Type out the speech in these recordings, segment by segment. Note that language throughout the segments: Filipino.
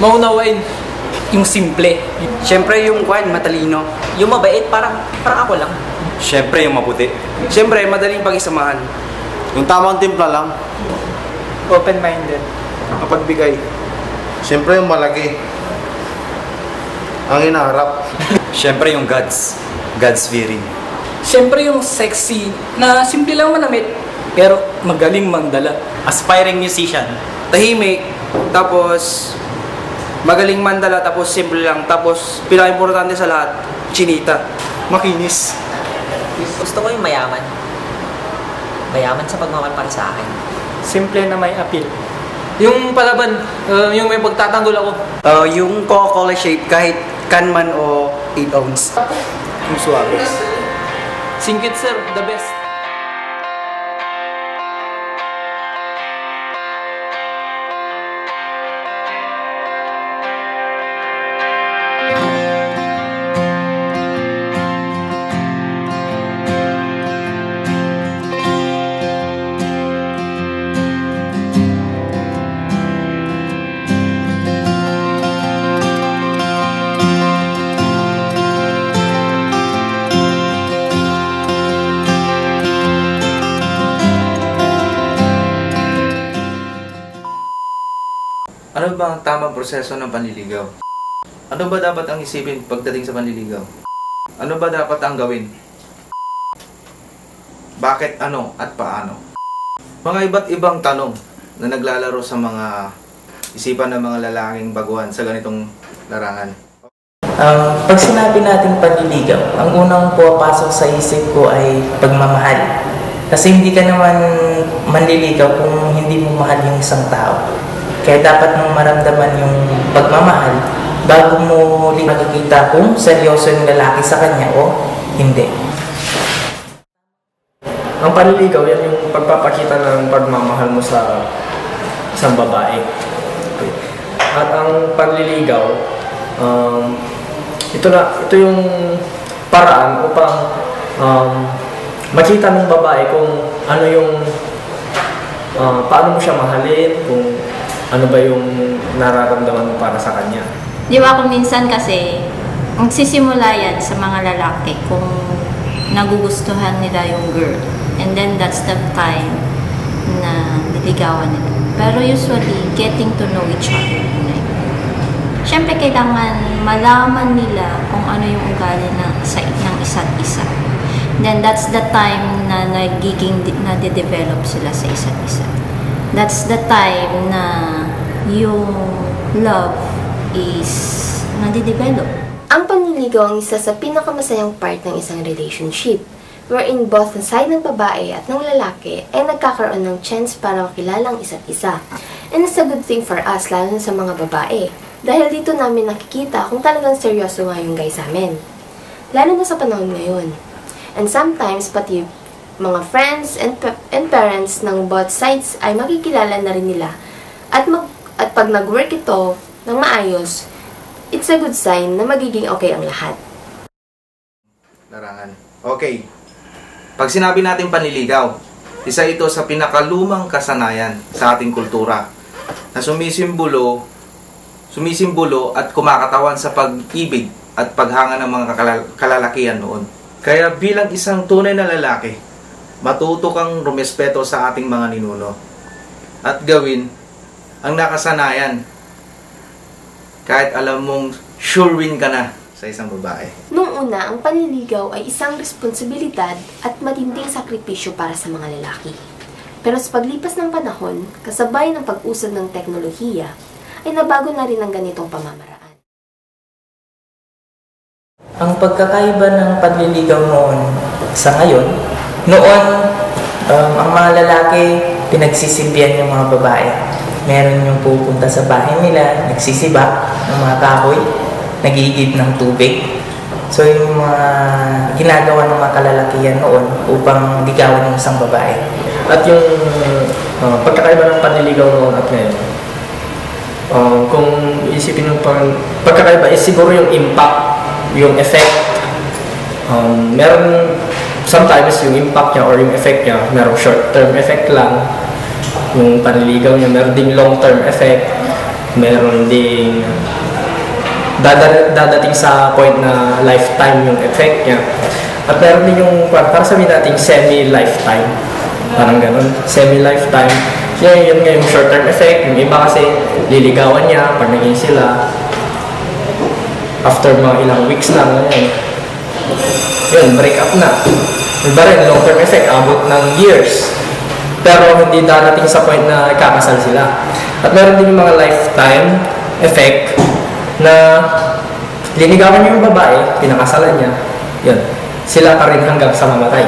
maunawain yung simple. Siyempre yung matalino. Yung mabait, parang ako lang. Siyempre yung maputi. Siyempre madaling pagisamahan. Yung tamang timpla lang. Open-minded. Mapagbigay. Siyempre yung malaki. Ang hinaharap. Siyempre yung God's fearing. Siyempre yung sexy na simple lang manamit pero magaling mandala. Aspiring musician. Tahimik. Tapos magaling mandala. Tapos simple lang. Tapos pinaka-importante sa lahat, chinita. Makinis. Gusto ko yung mayaman. Mayaman sa pagmamahal para sa akin. Simple na may appeal. Yung palaban, yung may pagtatanggol ako. Yung Coca-Cola shape kahit canman o 8 ounce. Yung suabe. Singkit sir, the best. Ano ba ang tamang proseso ng panliligaw? Ano ba dapat ang isipin pagdating sa panliligaw? Ano ba dapat ang gawin? Bakit, ano, at paano? Mga iba't ibang tanong na naglalaro sa mga isipan ng mga lalaking baguhan sa ganitong larangan. Pag sinabi nating panliligaw, ang unang pumapasok sa isip ko ay pagmamahal. Kasi hindi ka naman manliligaw kung hindi mo mahal yung isang tao. Kaya dapat mong maramdaman yung pagmamahal bago mo makikita kung seryoso yung lalaki sa kanya o hindi. Ang panliligaw, yan yung pagpapakita ng pagmamahal mo sa isang babae. Okay. At ang panliligaw, ito yung paraan upang makita ng babae kung ano yung paano mo siya mahalin, kung ano ba yung nararamdaman mo para sa kanya. Di ba kung minsan kasi magsisimula yan sa mga lalaki kung nagugustuhan nila yung girl. And then that's the time na niligawan nila. Pero usually, getting to know each other. Siyempre, kailangan malaman nila kung ano yung ugali ng isa't isa. Then that's the time na nade-develop sila sa isa't isa. That's the time na yung love is nade-develop. Ang panliligaw ang isa sa pinakamasayang part ng isang relationship, wherein both the side ng babae at ng lalaki ay nagkakaroon ng chance para makilala ang isa't isa. And it's a good thing for us, lalo na sa mga babae. Dahil dito namin nakikita kung talagang seryoso nga yung guy sa amin. Lalo na sa panahon ngayon. And sometimes, pati mga friends and parents ng both sides ay makikilala na rin nila. At pag nag-work ito ng maayos, it's a good sign na magiging okay ang lahat. Larangan. Okay. Pag sinabi natin panliligaw, isa ito sa pinakalumang kasanayan sa ating kultura na sumisimbolo at kumakatawan sa pag-ibig at paghanga ng mga kalalakihan noon. Kaya bilang isang tunay na lalaki, matuto kang rumespeto sa ating mga ninuno at gawin ang nakasanayan kahit alam mong sure win ka na sa isang babae. Noong una, ang panliligaw ay isang responsibilidad at matinding sakripisyo para sa mga lalaki. Pero sa paglipas ng panahon, kasabay ng pag-usad ng teknolohiya, ay nabago na rin ang ganitong pamamaraan. Ang pagkakaiba ng panliligaw noon sa ngayon, noon, ang mga lalaki, pinagsisilbihan yung mga babae. Meron yung pupunta sa bahay nila, nagsisiba ng mga kahoy, nagigib ng tubig. So yung mga ginagawa ng mga kalalakihan noon upang ligawan ng isang babae. At yung pagkakaiba ng panliligaw noon at ngayon, kung isipin yung pagkakaiba is siguro yung impact, yung effect. Meron sometimes yung impact niya or yung effect niya, merong short-term effect lang. Yung panliligaw niya, meron ding long-term effect. Meron ding dadating sa point na lifetime yung effect niya. At meron din yung, para sabihin natin, semi-lifetime. Parang ganun, semi-lifetime. Yun nga yung short-term effect. Yung iba kasi liligawan niya pag naging sila. After mga ilang weeks lang, yun, break up na. Iba rin, long-term effect, abot ng years. Pero hindi darating sa point na ikakasal sila. At meron din yung mga lifetime effect na linigawan niya yung babae, pinakasalan niya, yun, sila pa rin hanggang sa mamatay.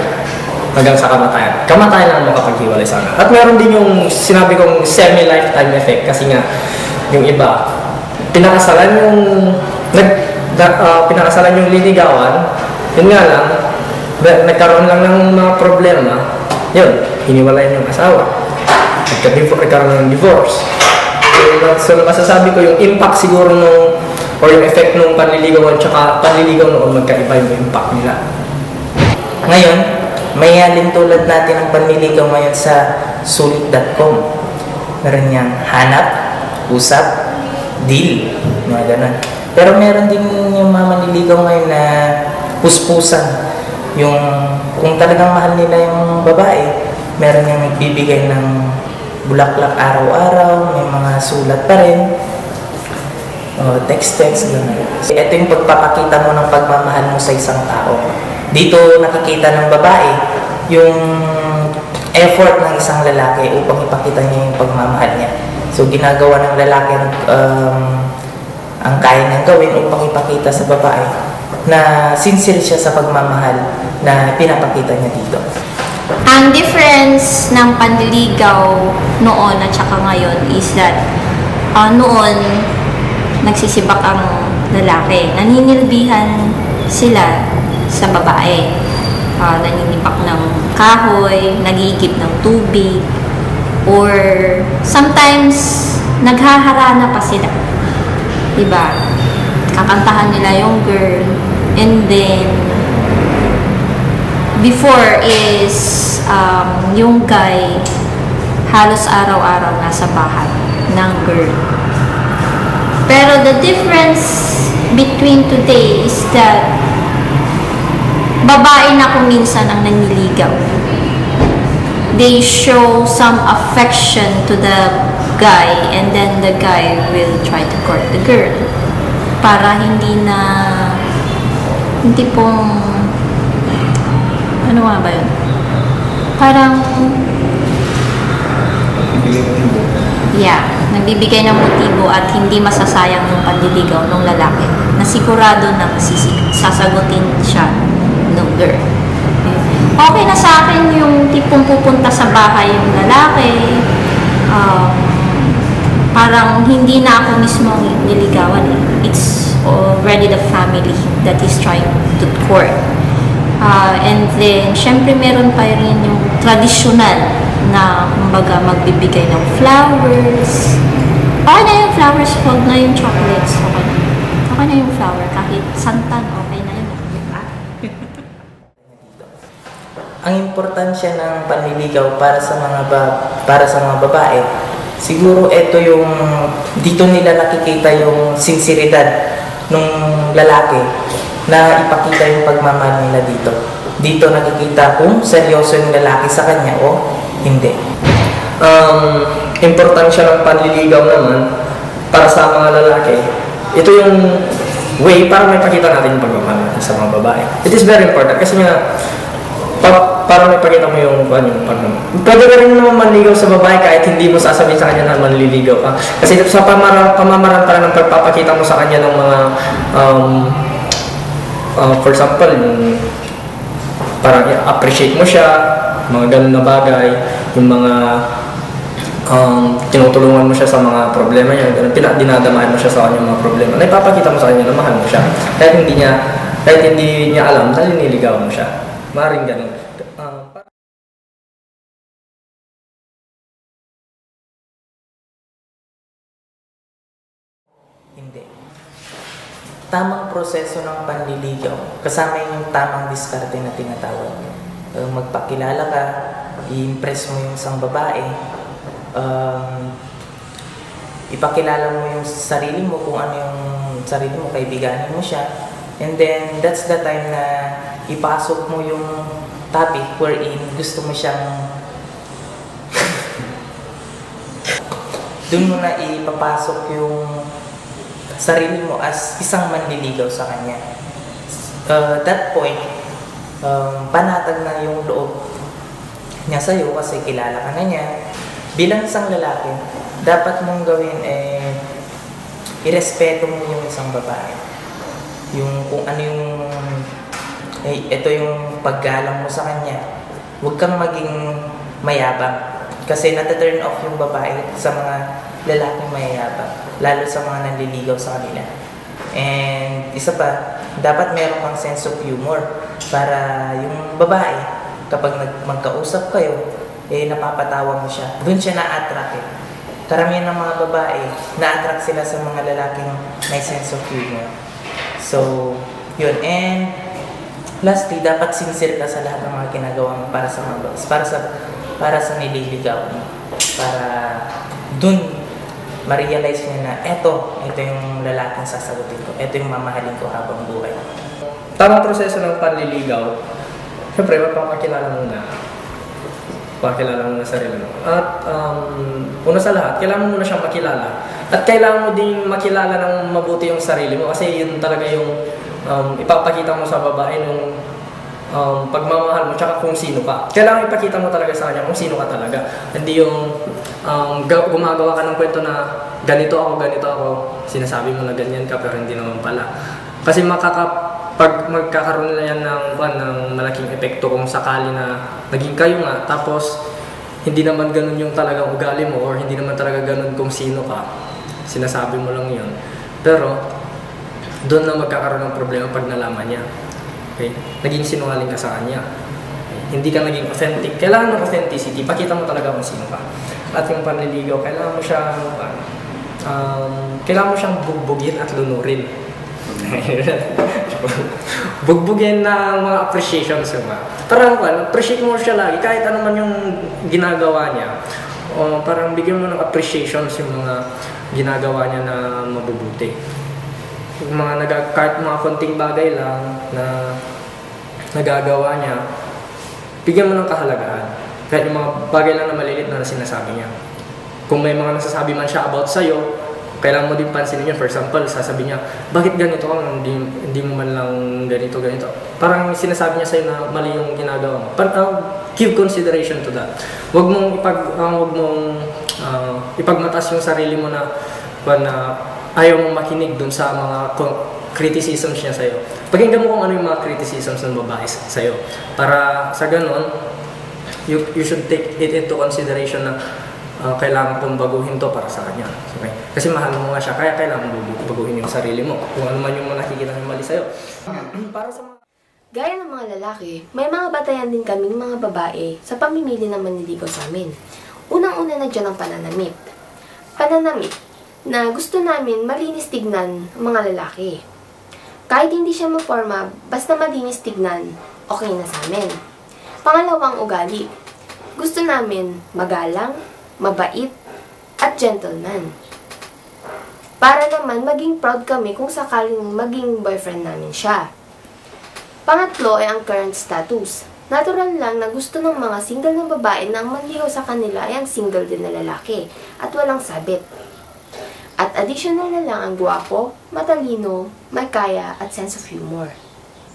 Hanggang sa kamatayan. Kamatayan lang makapaghiwalay sana. At meron din yung sinabi kong semi-lifetime effect kasi nga yung iba, pinakasalan yung pinakasalan yung linigawan, yun nga lang, nagkaroon lang ng mga problema, yun, hiniwalay yung asawa. Nagkaroon ng divorce. So, masasabi ko yung impact siguro nung, or yung effect nung panliligaw at saka panliligaw noon, magkaiba yung impact nila. Ngayon, may halin tulad natin ang panliligaw ngayon sa sulit.com. Meron niyang hanap, usap, deal, mga ganun. Pero meron din yung mga manliligaw ngayon na puspusan. Yung kung talagang mahal nila yung babae, meron niyang nagbibigay ng bulaklak araw-araw, may mga sulat pa rin. Text, gano'n. Ito yung pagpapakita mo ng pagmamahal mo sa isang tao. Dito nakikita ng babae yung effort ng isang lalaki upang ipakita niya yung pagmamahal niya. So ginagawa ng lalaki ang kaya niyang gawin upang ipakita sa babae na sincere siya sa pagmamahal na pinapakita niya dito. Ang difference ng panliligaw noon at saka ngayon is that noon nagsisibak ang lalaki. Naninilbihan sila sa babae. Naninibak ng kahoy, nagigip ng tubig, or sometimes naghaharana pa sila. Diba? Kakantahan nila yung girl, and then before is yung guy halos araw-araw nasa bahay ng girl. Pero the difference between today is that babae na kung minsan ang naniligaw. They show some affection to the guy and then the guy will try to court the girl. Para hindi pong ano nga ba yun? Parang nagbibigay ng motibo at hindi masasayang ng panliligaw ng lalaki na sigurado na sasagutin siya ng girl. Okay na sa akin yung tipong pupunta sa bahay yung lalaki, parang hindi na ako mismo niligawan eh. It's already the family that is trying to court. And then, syempre meron pa rin yung traditional na kumbaga magbibigay ng flowers. Okay na yung flowers, huwag na yung chocolates. Okay na yung flower, kahit santan, okay na yun. Ang importansya ng panliligaw para sa mga babae, siguro ito yung dito nila nakikita yung sinseridad ng lalaki na ipakita yung pagmamahal nila dito. Dito nakikita kung seryoso yung lalaki sa kanya o hindi. Importansya ng panliligaw naman para sa mga lalaki, ito yung way para may pakita natin yung pagmamahal natin sa mga babae. It is very important kasi nga para may pakita mo yung pagmamahal. Pwede ka rin naman manligaw sa babae kahit hindi mo sasabihin sa kanya na manliligaw ka. Kasi sa pamamaraan pa ng pagpapakita mo sa kanya ng mga for example, parang appreciate mo siya, mga ganun na bagay, yung mga tinutulungan mo siya sa mga problema niya, dinadamahan mo siya sa kanyang mga problema, na ipapakita mo sa kanya na mahal mo siya. Kahit hindi niya alam na liniligaw mo siya. Maaaring ganun. Hindi. Tamang proseso ng panliligaw, kasama yung tamang diskarte na tinatawag. Magpakilala ka, i-impress mo yung isang babae, ipakilala mo yung sarili mo, kung ano yung sarili mo, kaibiganin mo siya. And then, that's the time na ipasok mo yung topic wherein gusto mo siyang doon mo na ipapasok yung sarili mo as isang manliligaw sa kanya. That point, panatag na yung loob niya sa'yo kasi kilala ka na niya. Bilang isang lalaki, dapat mong gawin irespeto mo yung isang babae. Yung kung ano yung ito yung paggalang mo sa kanya. Huwag kang maging mayabang. Kasi nata-turn off yung babae sa mga lalaking mayayabang, lalo sa mga nanliligaw sa kanila. And isa pa, dapat meron kang sense of humor para yung babae, kapag magkausap kayo, napapatawa mo siya. Doon siya na-attract eh. Karamihan ng mga babae, na-attract sila sa mga lalaking may sense of humor. So, yun. And lastly, dapat sincere ka sa lahat ng mga ginagawa mo para sa nililigaw mo. Para dun ma-realize niya na ito yung lalaking sasagutin ko. Ito yung mamahalin ko habang buhay. Tamang proseso ng panliligaw, syempre magpapakilala muna. Pakilala mo na sarili mo. At una sa lahat, kailangan mo muna siyang makilala. At kailangan mo din makilala ng mabuti yung sarili mo kasi yun talaga yung ipapakita mo sa babae nung pagmamahal mo tsaka kung sino ka. Kailangan ipakita mo talaga sa kanya kung sino ka talaga. Hindi yung gumagawa ka ng kwento na ganito ako, sinasabi mo na ganyan ka pero hindi naman pala. Kasi pag magkakaroon na yan ng malaking epekto kung sakali na naging kayo nga, tapos hindi naman ganun yung talagang ugali mo or hindi naman talaga ganun kung sino ka, sinasabi mo lang yun. Pero doon na magkakaroon ng problema pag nalaman niya. Okay? Naging sinungaling ka sa kanya. Okay? Hindi ka naging authentic. Kailangan ng authenticity. Pakita mo talaga kung sino ka. At yung panliligaw, kailangan mo siyang bugbugin at lunurin. Bugbugin ng mga appreciations mo. Parang appreciate mo siya lagi kahit ano man yung ginagawa niya. Parang bigyan mo ng appreciations yung mga ginagawa niya na mabubuti. Yung kahit mga konting bagay lang na nagagawa niya, bigyan mo ng kahalagahan. Kahit yung mga bagay lang na maliliit na sinasabi niya. Kung may mga nasasabi man siya about sa'yo, kailangan mo din pansinin niya. For example, sasabi niya, bakit ganito ka? Hindi mo man lang ganito. Parang sinasabi niya sa'yo na mali yung ginagawa mo. Give consideration to that. Huwag mong ipagmatas yung sarili mo na ayaw mong makinig dun sa mga criticisms niya sa'yo. Pakinggan mo kung ano yung mga criticisms ng babae sa'yo. Para sa ganun, you should take it into consideration na kailangan kong baguhin to para sa kanya. Okay? Kasi mahal mo nga siya, kaya kailangan baguhin yung sarili mo. Kung ano man yung nakikita ng mali sa'yo. Para sa Gaya ng mga lalaki, may mga batayan din kaming mga babae sa pamimili ng manliligaw sa amin. Unang-una na dyan ang pananamit. Pananamit na gusto namin malinis tignan ang mga lalaki. Kahit hindi siya maporma, basta malinis tignan, okay na sa amin. Pangalawang ugali. Gusto namin magalang, mabait, at gentleman. Para naman maging proud kami kung sakaling maging boyfriend namin siya. Pangatlo ay ang current status. Natural lang na gusto ng mga single na babae na ang manligaw sa kanila ay ang single din na lalaki at walang sabit. At additional na lang ang guwapo, matalino, may kaya at sense of humor.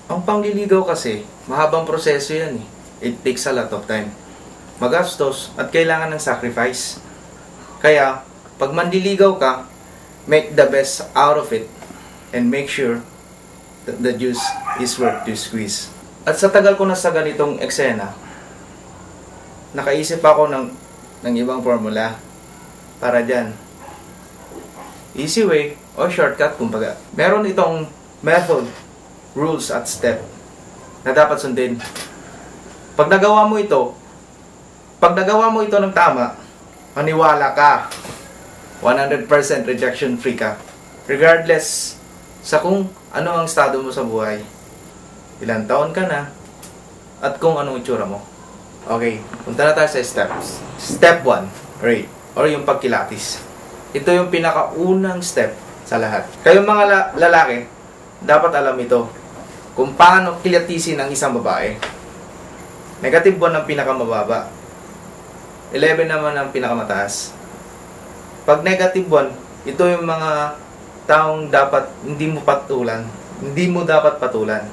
Ang pangliligaw kasi, mahabang proseso yan eh. It takes a lot of time. Magastos at kailangan ng sacrifice. Kaya, pag manliligaw ka, make the best out of it and make sure that the juice is worth to squeeze. At sa tagal ko na sa ganitong eksena, nakaisip ako ng ibang formula para dyan. Easy way o shortcut kumbaga. Meron itong method, rules at step na dapat sundin. Pag nagawa mo ito ng tama, maniwala ka. 100% rejection free ka. Regardless sa kung ano ang estado mo sa buhay. Ilang taon ka na at kung anong itsura mo. Okay, punta na tayo sa steps. Step 1, rate, or yung pagkilatis. Ito yung pinakaunang step sa lahat. Kayong mga lalaki, dapat alam ito kung paano kilatisin ang isang babae. Negative 1 ang pinakamababa. 11 naman ang pinakamataas. Pag negative 1, ito yung mga taong dapat hindi mo dapat patulan.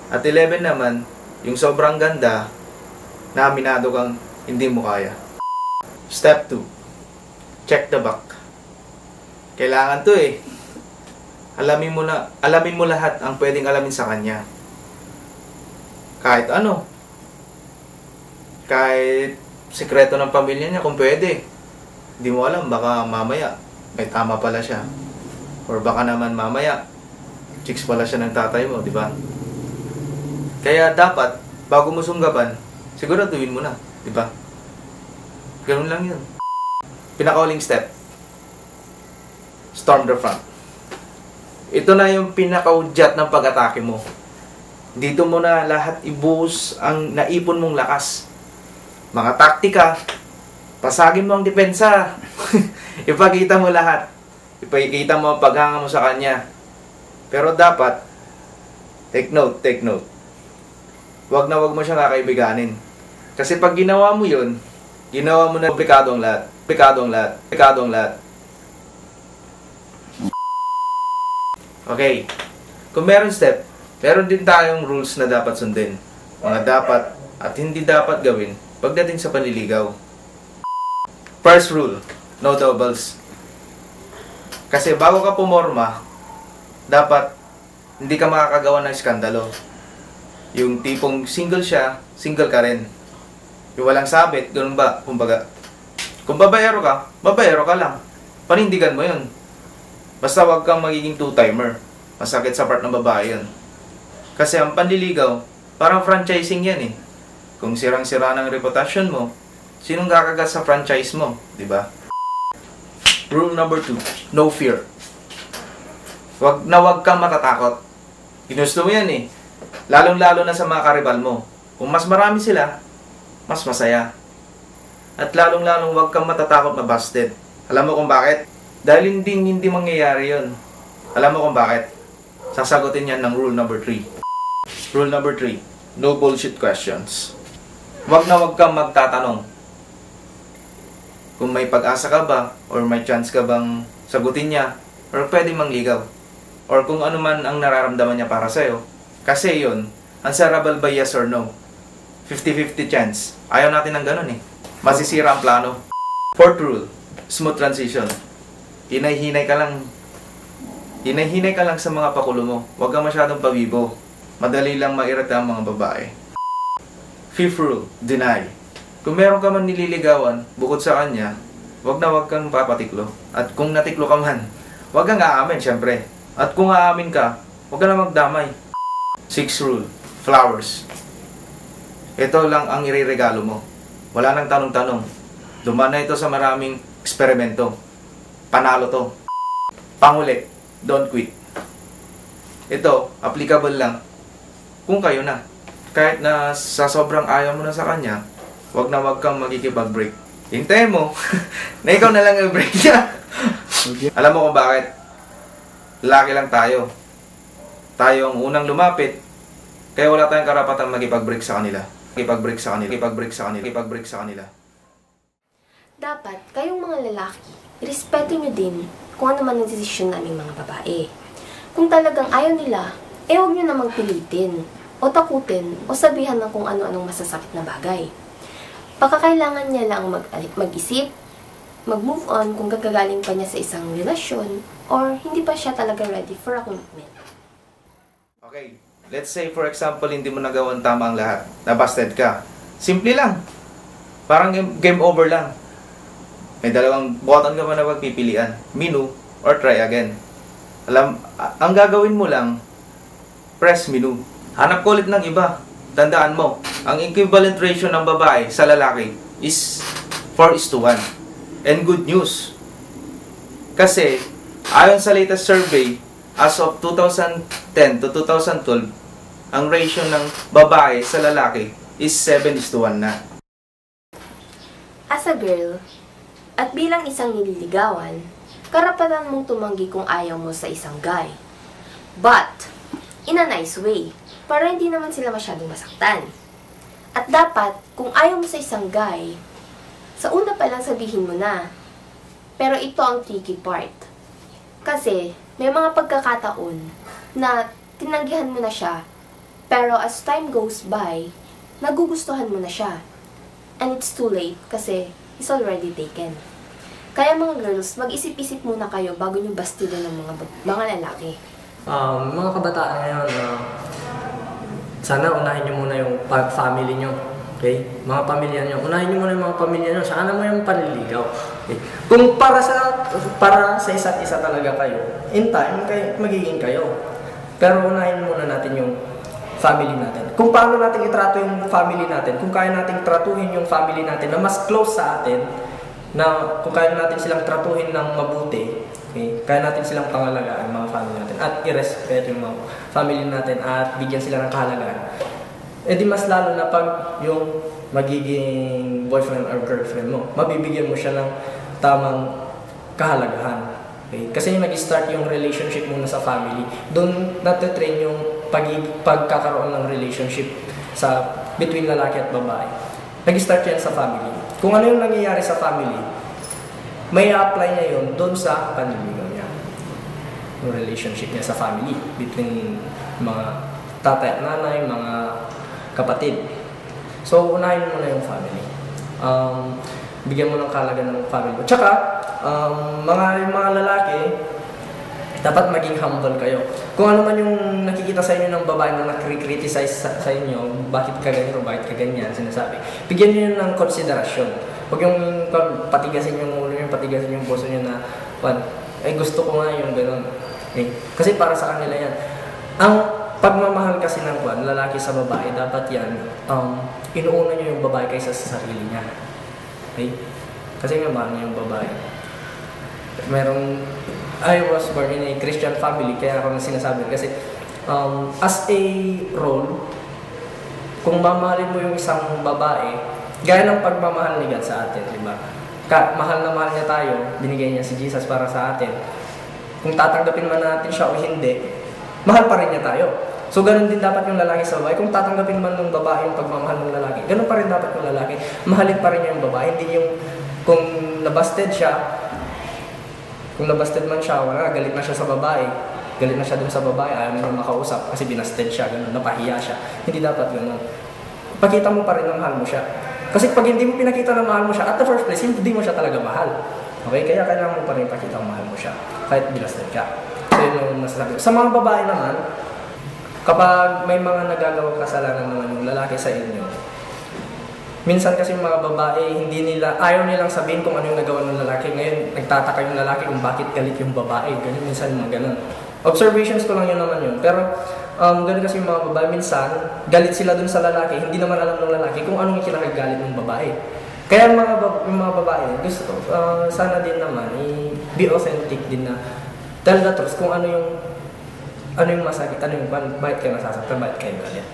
At 11 naman, yung sobrang ganda na aminado kang hindi mo kaya. Step 2. Check the back. Kailangan to eh. Alamin mo lahat ang pwedeng alamin sa kanya. Kahit ano. Kahit sikreto ng pamilya niya kung pwede. Hindi mo alam, baka mamaya may tama pala siya. Or baka naman mamaya chicks pala siya ng tatay mo, di ba? Kaya dapat, bago mo sunggaban, siguraduhin mo na, di ba? Ganun lang yun. Pinaka-huling step. Storm the front. Ito na yung pinaka-udyat ng pag-atake mo. Dito mo na lahat ibuhos ang naipon mong lakas. Mga taktika, pasagin mo ang depensa. Ipakita mo lahat. Ipakita mo ang paghanga mo sa kanya. Pero dapat, take note. Wag na wag mo siya kakaibiganin. Kasi pag ginawa mo yun, ginawa mo na komplikado ang lahat. Okay. Kung meron step, meron din tayong rules na dapat sundin. Mga dapat at hindi dapat gawin pagdating sa panliligaw. First rule, no doubles. Kasi bago ka pumorma, dapat hindi ka makakagawa ng iskandalo. Yung tipong single siya, single ka rin. Yung walang sabit, ganun ba? Kumbaga, kung babayero ka lang. Panindigan mo yun. Basta wag kang magiging two-timer. Masakit sa part ng babae yun. Kasi ang panliligaw, parang franchising yan eh. Kung sirang-sira ng reputasyon mo, sinong kakagat sa franchise mo? Diba? Rule number 2, no fear. Wag kang matatakot. Ginusto mo yan eh. Lalong-lalo na sa mga karibal mo. Kung mas marami sila, mas masaya. At lalong-lalong wag kang matatakot na busted. Alam mo kung bakit? Dahil hindi mangyayari yun. Alam mo kung bakit? Sasagutin yan ng rule number 3. Rule number 3, no bullshit questions. Wag kang magtatanong. Kung may pag-asa ka ba, or may chance ka bang sagutin niya, or pwede mangligaw. Or kung ano man ang nararamdaman niya para sa'yo. Kasi yun, answerable by yes or no. 50-50 chance. Ayaw natin ng ganun eh. Masisira ang plano. Fourth rule, smooth transition. Hinay-hinay ka lang sa mga pakulo mo. Huwag kang masyadong pabibo. Madali lang mairita ang mga babae. Fifth rule, deny. Kung meron ka man nililigawan, bukod sa kanya, huwag kang papatiklo. At kung natiklo ka man, huwag kang aamin, syempre. At kung aamin ka, huwag ka na magdamay. Sixth rule, flowers. Ito lang ang ireregalo mo. Wala nang tanong-tanong. Dumaan na ito sa maraming eksperimento. Panalo to. Panghuli, don't quit. Ito, applicable lang kung kayo na. Kahit na sa sobrang ayaw mo na sa kanya, wag kang magkikipag-break. Hintayin mo na ikaw na lang i-break niya. Alam mo kung bakit? Lalaki lang tayo. Tayo ang unang lumapit. Kaya wala tayong karapatan magkipag-break sa kanila. Kipag-break sa kanila. Dapat, kayong mga lalaki, respeto nyo din kung ano man ang desisyon naming mga babae. Kung talagang ayaw nila, huwag nyo namang pilitin, o takutin, o sabihan ng kung ano-anong masasakit na bagay. Pagkakailangan niya lang mag-isip, mag-move on kung gagagaling pa niya sa isang relasyon, or hindi pa siya talaga ready for a commitment. Okay, let's say for example, hindi mo nagawan tama ang lahat. Nabusted ka. Simple lang. Parang game over lang. May dalawang button ka pa na pagpipilian. Menu or try again. Ang gagawin mo lang, press menu. Hanap ko ulit ng iba. Tandaan mo, ang equivalent ratio ng babae sa lalaki is 4:1. And good news. Kasi, ayon sa latest survey, as of 2010 to 2012, ang ratio ng babae sa lalaki is 7:1 na. As a girl, At bilang isang nililigawan, karapatan mong tumanggi kung ayaw mo sa isang guy. But, in a nice way, para hindi naman sila masyadong masaktan. At dapat, kung ayaw mo sa isang guy, sa una pa lang sabihin mo na. Pero ito ang tricky part. Kasi, may mga pagkakataon na tinanggihan mo na siya, pero as time goes by, nagugustuhan mo na siya. And it's too late kasi is already taken. Kaya mga girls, mag-isip-isip muna kayo bago nyo bastidan ng mga lalaki. Mga kabataan ngayon, sana unahin nyo muna yung family nyo. Okay? Mga pamilya nyo. Unahin nyo muna yung mga pamilya nyo. Sana mo yung panliligaw. Okay? Kung para sa isa't isa talaga kayo, in time, magiging kayo. Pero unahin muna natin yung family natin. Kung paano natin itrato yung family natin, kung kaya natin tratuhin yung family natin na mas close sa atin, na kung kaya natin silang tratuhin ng mabuti, okay, kaya natin silang pangalagaan, mga family natin, at i-respeto yung mga family natin at bigyan sila ng kahalagaan, di mas lalo na pag yung magiging boyfriend or girlfriend mo, mabibigyan mo siya ng tamang kahalagahan. Okay? Kasi nag-start yung relationship muna sa family, doon natitrain yung pagkakaroon ng relationship between lalaki at babae. Nag-start yan sa family. Kung ano yung nangyayari sa family, may apply niya yun doon sa panliligaw niya. Yung relationship niya sa family, between mga tatay at nanay, mga kapatid. So, unahin mo na yung family. Bigyan mo ng kalaga ng family mo. Tsaka, mga lalaki, dapat maging humble kayo. Kung ano man yung nakikita sa inyo ng babae na nakikriticize sa inyo, bakit ka ganyan o bakit ka ganyan, sinasabi, bigyan nyo yun ng konsiderasyon. Huwag yung patigasin yung ulo nyo, patigasin yung puso nyo na, gusto ko nga yung gano'n. Okay? Kasi para sa kanila yan. Ang pagmamahal kasi ng lalaki sa babae, dapat yan, inuuna nyo yung babae kaysa sa sarili niya. Okay? Kasi nga mahal niya yung babae. I was born in a Christian family, kaya ako nang sinasabi kasi as a role, kung mamahalin mo yung isang babae, gaya ng pagmamahal ni God sa atin, di ba? Mahal na mahal niya tayo, binigay niya si Jesus para sa atin. Kung tatanggapin man natin siya o hindi, mahal pa rin niya tayo. So, ganun din dapat yung lalaki sa babae. Kung tatanggapin man ng babae yung pagmamahal ng lalaki, ganun pa rin dapat yung lalaki. Mahalin pa rin niya yung babae. Hindi yung kung nabasted siya, kung nabasted man siya, galit na siya sa babae, galit na siya dun sa babae, ayaw na makausap kasi binasted siya, ganun, napahiya siya. Hindi dapat ganun. Pakita mo pa rin na mahal mo siya. Kasi pag hindi mo pinakita na mahal mo siya, at the first place, hindi mo siya talaga mahal. Okay? Kaya kailangan mo pa rin pakita na mahal mo siya, kahit binasted ka. So, yun yung nasasabi. Sa mga babae naman, kapag may mga nagagawang kasalanan naman yung lalaki sa inyo, minsan kasi yung mga babae, ayaw nilang sabihin kung ano yung nagawa ng lalaki. Ngayon, nagtataka yung lalaki kung bakit galit yung babae. Ganun, minsan mga ganun. Observations ko lang yun naman yun. Pero, ganun kasi yung mga babae, minsan, galit sila dun sa lalaki. Hindi naman alam ng lalaki kung anong kinakagalit ng babae. Kaya yung mga babae, gusto sana din naman, be authentic din na tell the truth kung ano yung masakit, bakit kayo nasasaktan, bakit kayo galit.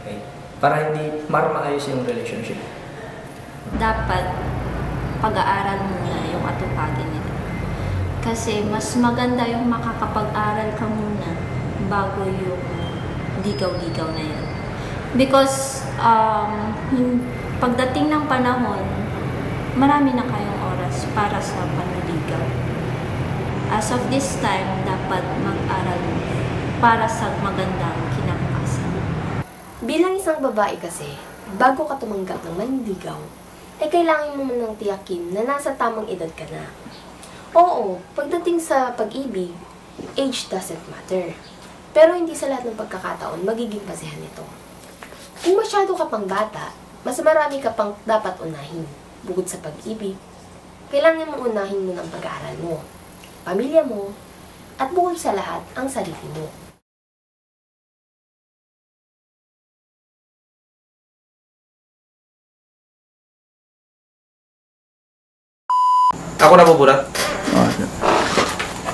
Okay? Para hindi maayos yung relationship. Dapat pag-aaral muna yung atupagin nila. Kasi mas maganda yung makakapag-aral ka muna bago yung ligaw-ligaw na yan. Because pagdating ng panahon, marami na kayong oras para sa panliligaw. As of this time, dapat mag-aral para sa magandang kinabukasan. Bilang isang babae kasi, bago ka tumanggap ng manliligaw, ay kailangan mo munang tiyakin na nasa tamang edad ka na. Oo, pagdating sa pag-ibig, age doesn't matter. Pero hindi sa lahat ng pagkakataon magiging basehan nito. Kung masyado ka pang bata, mas marami ka pang dapat unahin. Bukod sa pag-ibig, kailangan mo unahin mo ng pag-aaral mo, pamilya mo, at bukod sa lahat, ang sarili mo. Ako na bubulat.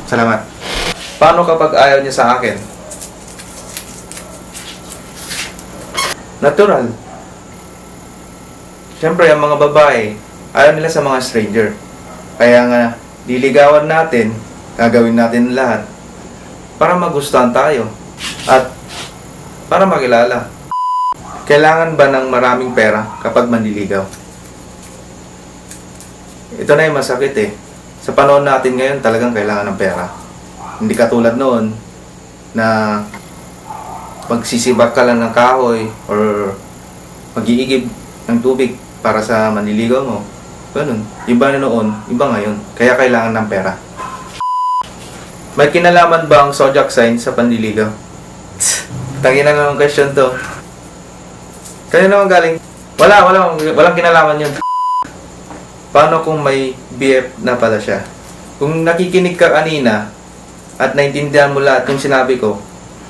Salamat. Paano kapag ayaw niya sa akin? Natural. Siyempre, ang mga babae, ayaw nila sa mga stranger. Kaya nga, liligawan natin, gagawin natin lahat para magustuhan tayo at para makilala. Kailangan ba ng maraming pera kapag manliligaw? Ito na yung masakit eh. Sa panahon natin ngayon, talagang kailangan ng pera. Hindi katulad noon na magsisibak ka lang ng kahoy or mag-iigib ng tubig para sa manliligaw mo. Ganun. Iba na noon, iba ngayon. Kaya kailangan ng pera. May kinalaman ba ang zodiac sign sa panliligaw? Tangin na naman question to. Kaya naman galing. Walang kinalaman yun. Paano kung may BF na pala siya? Kung nakikinig ka kanina at naintindihan mo lahat yung sinabi ko,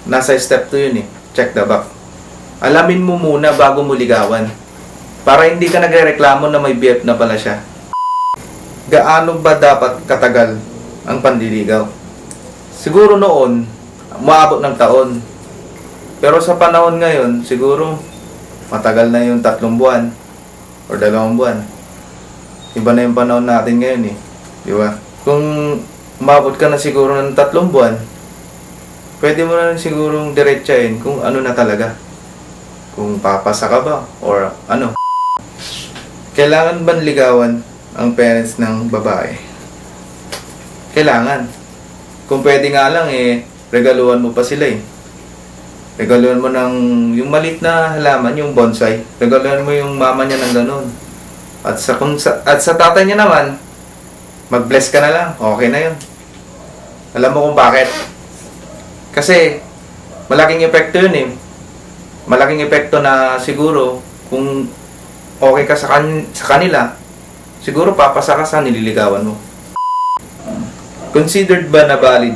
nasa step 2 yun eh. Check the back. Alamin mo muna bago mo ligawan. Para hindi ka nagrereklamo na may BF na pala siya. Gaano ba dapat katagal ang panliligaw? Siguro noon, maabot ng taon. Pero sa panahon ngayon, siguro matagal na yung 3 buwan or 2 buwan. Iba na yung panahon natin ngayon eh. Di ba? Kung umabot ka na siguro ng 3 buwan, pwede mo na sigurong diretsahin kung ano na talaga. Kung papasa ka ba or ano. Kailangan ba ligawan ang parents ng babae? Kailangan. Kung pwede nga lang eh, regaluhan mo pa sila eh. Regaluhan mo ng yung maliit na halaman, yung bonsai. Regaluhan mo yung mama niya ng ganun. At sa tatay niya naman, mag-bless ka na lang. Okay na yun. Alam mo kung bakit? Kasi, malaking epekto yun eh. Malaking epekto na siguro, kung okay ka sa kanila, siguro papasa ka sa nililigawan mo. Considered ba na valid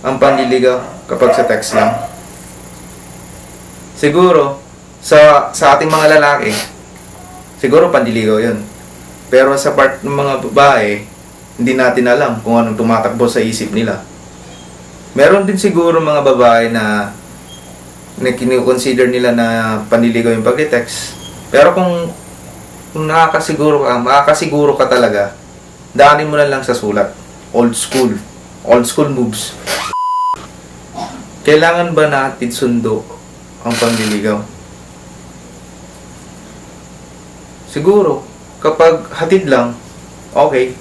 ang panliligaw kapag sa text lang? Siguro, sa ating mga lalaki, siguro panliligaw yun. Pero sa part ng mga babae, hindi natin alam kung anong tumatakbo sa isip nila. Meron din siguro mga babae na kinu-consider nila na panliligaw yung pag-text. Pero kung makakasiguro ka talaga, daanin mo na lang sa sulat. Old school moves. Kailangan ba natin sundo ang panliligaw? Siguro, kapag hatid lang, okay.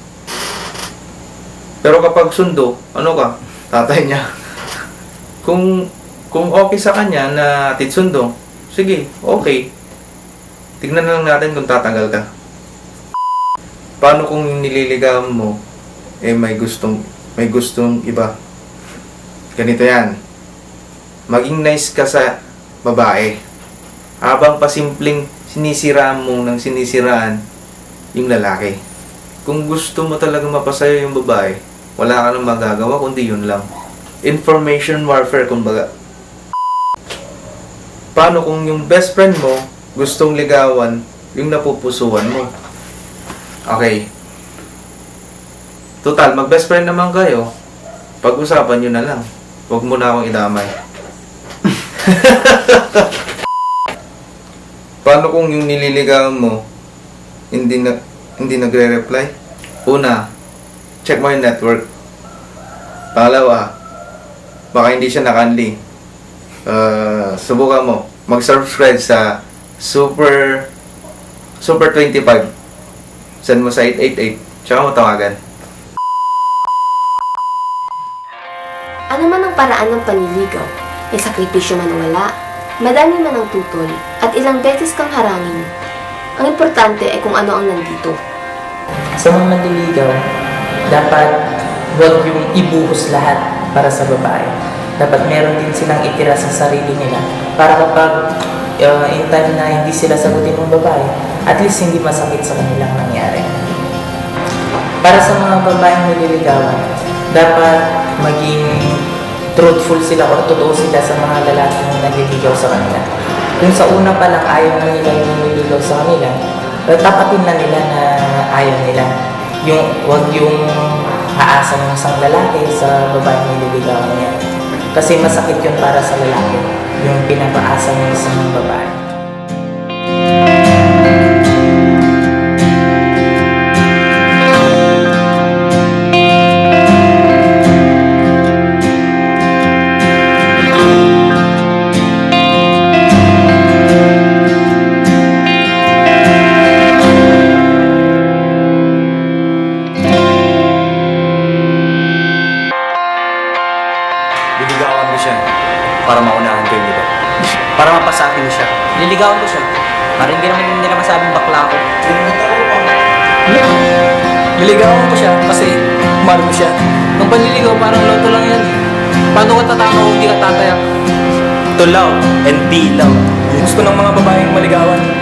Pero kapag sundo, ano ka? Tatay niya. Kung okay sa kanya na hatid sundo, sige, okay. Tignan na lang natin kung tatagal ka. Paano kung nililigawan mo, eh may gustong iba? Ganito yan. Maging nice ka sa babae. Habang pasimpleng sinisiraan mo ng sinisiraan yung lalaki. Kung gusto mo talaga mapasaya yung babae, wala ka nang magagawa kundi yun lang. Information warfare kumbaga. Paano kung yung best friend mo gustong ligawan yung napupusuan mo? Okay. Total, mag-best friend naman kayo. Pag-usapan nyo na lang. Huwag mo na akong idamay. Paano kung yung nililigawan mo hindi nagre-reply? Una, check mo yung network. Pangalawa, baka hindi siya naka-unli. Subukan mo mag-subscribe sa Super 25. Send mo sa 888. Tsaka mo tawagan. Ano man ang paraan ng panliligaw, may sakripisyo man o wala, madami man ang tutol, at ilang beses kang harangin. Ang importante ay kung ano ang nandito. Sa mga manliligaw, dapat huwag yung ibuhos lahat para sa babae. Dapat meron din silang itira sa sarili nila para kapag in time na hindi sila sagutin ng babae, at least hindi masakit sa kanilang nangyari. Para sa mga babaeng nililigawan, dapat maging truthful sila o totoo sila sa mga lalaking naliligaw sa kanila. Kung sa una pa lang ayaw na nila yung naliligaw sa kanila, tapatin na nila na ayaw nila. Huwag yung aasa ng isang lalaki sa babaeng nililigawan niya. Kasi masakit yun para sa lalaki, yung pinapaasa ng isang babae. niligawan ko siya. Parang hindi naman nila masabing bakla ako. Niligawan ko siya kasi mahal ko siya. Ang panliligaw parang loto lang yan eh. Paano ka tatama kung hindi ka tatayak? To love and be loved. Gusto ng mga babaeng maligawan.